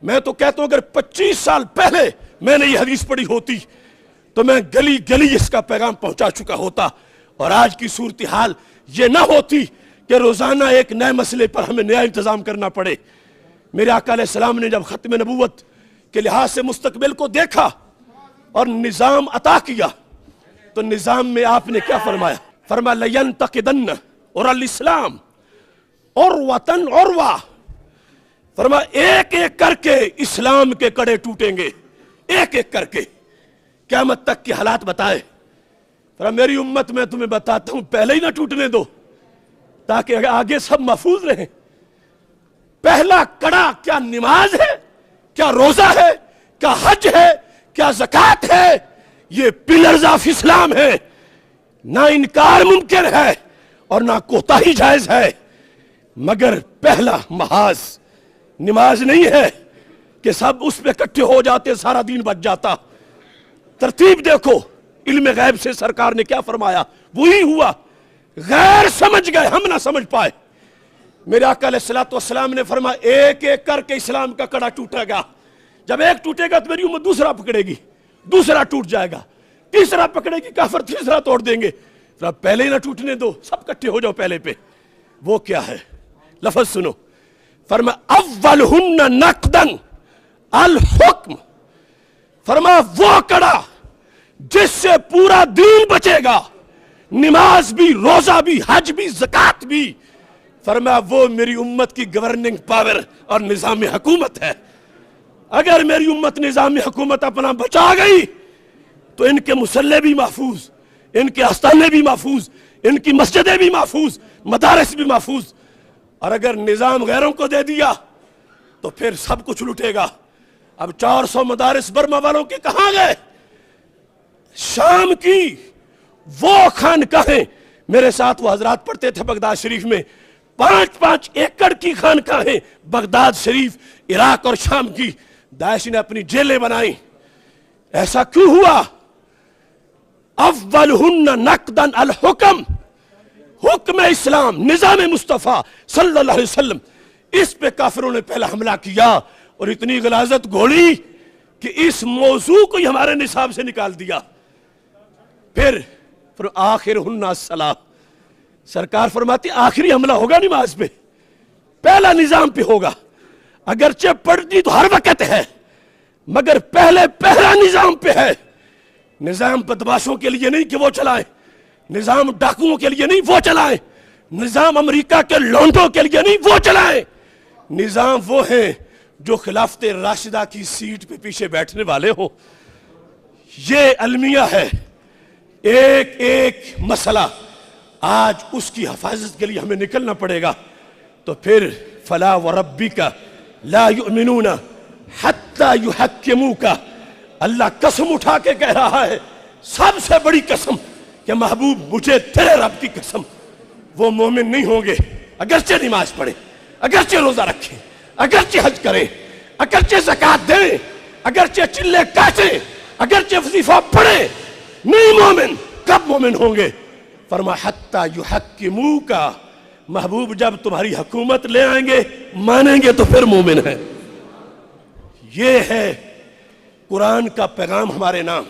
میں تو کہتا ہوں اگر 25 سال پہلے میں نے یہ حدیث پڑھی ہوتی تو میں گلی گلی اس کا پیغام پہنچا چکا ہوتا، اور آج کی صورتحال یہ نہ ہوتی کہ روزانہ ایک نئے مسئلے پر ہمیں نیا انتظام کرنا پڑے۔ میرے آقا علیہ السلام نے جب ختم نبوت کے لحاظ سے مستقبل کو دیکھا اور نظام عطا کیا تو نظام میں آپ نے کیا فرمایا؟ فرمایا لَيَنْتَقِدَنَّ اور الاسلام عُرْوَةً عُرْوَةً، فرمایا ایک ایک کر کے اسلام کے کڑے ٹوٹیں گے، ایک ایک کر کے، قیامت تک کے حالات بتائے۔ فرمایا میری امت میں تمہیں بتاتا ہوں پہلے ہی نہ ٹوٹنے دو تاکہ آگے سب محفوظ رہیں۔ پہلا کڑا کیا نماز ہے، کیا روزہ ہے، کیا حج ہے، کیا زکوٰۃ ہے؟ یہ پلرز آف اسلام ہے، نہ انکار ممکن ہے اور نہ کوتاہی جائز ہے، مگر پہلا محاذ نماز نہیں ہے کہ سب اس پہ اکٹھے ہو جاتے سارا دین بچ جاتا۔ ترتیب دیکھو، علم غیب سے سرکار نے کیا فرمایا وہی ہوا، غیر سمجھ گئے ہم نہ سمجھ پائے۔ میرے آقا علیہ السلام نے فرمایا ایک ایک کر کے اسلام کا کڑا ٹوٹے گا، جب ایک ٹوٹے گا تو میری امت دوسرا پکڑے گی، دوسرا ٹوٹ جائے گا، تیسرا پکڑے گی، کافر تیسرا توڑ دیں گے۔ پہلے ہی نہ ٹوٹنے دو، سب اکٹھے ہو جاؤ پہلے پہ۔ وہ کیا ہے؟ لفظ سنو، فرمایا اولہن نقدن الحکم، فرمایا وہ کڑا جس سے پورا دین بچے گا، نماز بھی، روزہ بھی، حج بھی، زکوٰۃ بھی، فرمایا وہ میری امت کی گورننگ پاور اور نظام حکومت ہے۔ اگر میری امت نظام حکومت اپنا بچا گئی تو ان کے مصلے بھی محفوظ، ان کے آستانے بھی محفوظ، ان کی مسجدیں بھی محفوظ، مدارس بھی محفوظ۔ اور اگر نظام غیروں کو دے دیا تو پھر سب کچھ لٹے گا۔ اب 400 مدارس برما والوں کے کہاں گئے؟ شام کی وہ خانقاہیں، میرے ساتھ وہ حضرات پڑھتے تھے بغداد شریف میں، 5-5 ایکڑ کی خانقاہیں بغداد شریف، عراق اور شام کی، داعش نے اپنی جیلیں بنائیں۔ ایسا کیوں ہوا؟ اولہن نقدن الحکم، حکم اسلام، نظام مصطفیٰ صلی اللہ علیہ وسلم، اس پہ کافروں نے پہلا حملہ کیا اور اتنی غلاظت گھوڑی کہ اس موضوع کو ہی ہمارے نصاب سے نکال دیا۔ پھر آخرہن الصلاۃ، سرکار فرماتی آخری حملہ ہوگا نماز پہ، پہلا نظام پہ ہوگا۔ اگرچہ پڑھتی تو ہر وقت ہے مگر پہلا نظام پہ ہے۔ نظام بدماشوں کے لیے نہیں کہ وہ چلائیں، نظام ڈاکوؤں کے لیے نہیں وہ چلائیں، نظام امریکہ کے لونڈوں کے لیے نہیں وہ چلائیں، نظام وہ ہیں جو خلافت راشدہ کی سیٹ پہ پیچھے بیٹھنے والے ہو۔ یہ المیہ ہے، ایک ایک مسئلہ آج اس کی حفاظت کے لیے ہمیں نکلنا پڑے گا۔ تو پھر فلا وربک لا یؤمنون حتی یحکموک، اللہ قسم اٹھا کے کہہ رہا ہے، سب سے بڑی قسم کہ محبوب مجھے تیرے رب کی قسم، وہ مومن نہیں ہوں گے اگرچہ نماز پڑھیں، اگرچہ روزہ رکھیں، اگرچہ حج کریں، اگرچہ زکوٰۃ دیں، اگرچہ چلے کاٹیں، اگرچہ وظیفہ پڑھیں، نہیں مومن۔ کب مومن ہوں گے؟ فرمایا حتی یحکموک، محبوب جب تمہاری حکومت لے آئیں گے، مانیں گے تو پھر مومن ہیں۔ یہ ہے قرآن کا پیغام ہمارے نام۔